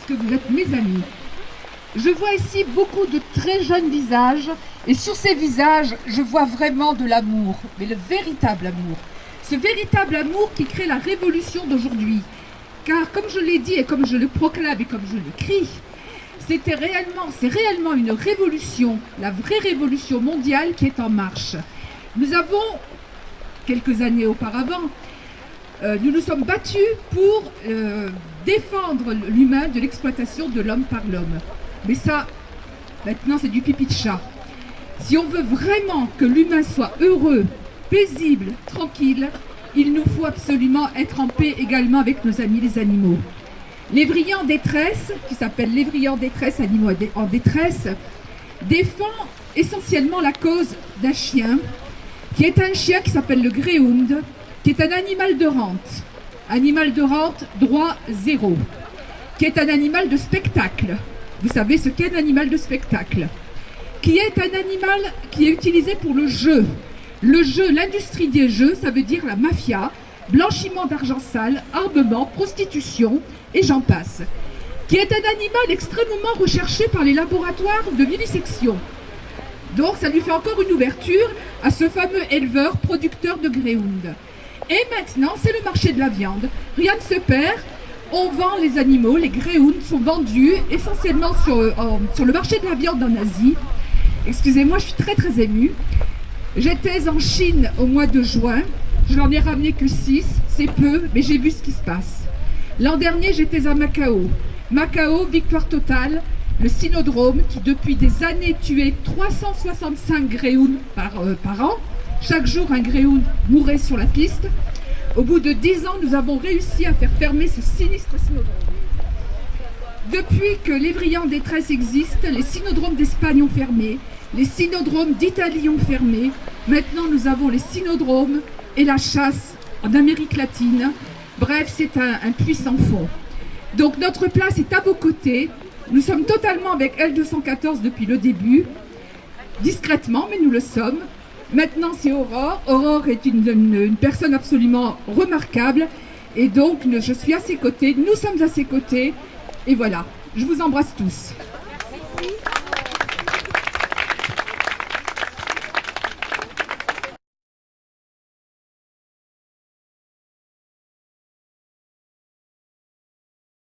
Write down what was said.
que vous êtes mes amis. Je vois ici beaucoup de très jeunes visages, et sur ces visages, je vois vraiment de l'amour, mais le véritable amour. Ce véritable amour qui crée la révolution d'aujourd'hui. Car comme je l'ai dit, et comme je le proclame, et comme je l'écris, c'est réellement une révolution, la vraie révolution mondiale qui est en marche. Nous avons, quelques années auparavant, nous nous sommes battus pour défendre l'humain de l'exploitation de l'homme par l'homme. Mais ça, maintenant, c'est du pipi de chat. Si on veut vraiment que l'humain soit heureux, paisible, tranquille, il nous faut absolument être en paix également avec nos amis les animaux. Lévrier en détresse, qui s'appelle Lévrier en détresse, Animaux en détresse, défend essentiellement la cause d'un chien, qui est un chien qui s'appelle le greyhound, qui est un animal de rente, droit zéro, qui est un animal de spectacle. Vous savez ce qu'est un animal de spectacle, qui est un animal qui est utilisé pour le jeu. Le jeu, l'industrie des jeux, ça veut dire la mafia, blanchiment d'argent sale, armement, prostitution, et j'en passe. Qui est un animal extrêmement recherché par les laboratoires de vivisection. Donc ça lui fait encore une ouverture à ce fameux éleveur producteur de greyhound. Et maintenant, c'est le marché de la viande. Rien ne se perd. On vend les animaux, les greyhounds sont vendus essentiellement sur le marché de la viande en Asie. Excusez-moi, je suis très émue. J'étais en Chine au mois de juin. Je n'en ai ramené que 6, c'est peu, mais j'ai vu ce qui se passe. L'an dernier, j'étais à Macao. Macao, victoire totale. Le cynodrome qui depuis des années tuait 365 greyhounds par an. Chaque jour, un greyhound mourait sur la piste. Au bout de 10 ans, nous avons réussi à faire fermer ce sinistre cynodrome. Depuis que Lévrier en détresse existe, les cynodromes d'Espagne ont fermé, les cynodromes d'Italie ont fermé. Maintenant, nous avons les cynodromes et la chasse en Amérique latine. Bref, c'est un puits sans fond. Donc notre place est à vos côtés. Nous sommes totalement avec L214 depuis le début, discrètement, mais nous le sommes. Maintenant, c'est Aurore. Aurore est une personne absolument remarquable. Et donc, je suis à ses côtés, nous sommes à ses côtés. Et voilà, je vous embrasse tous. Merci.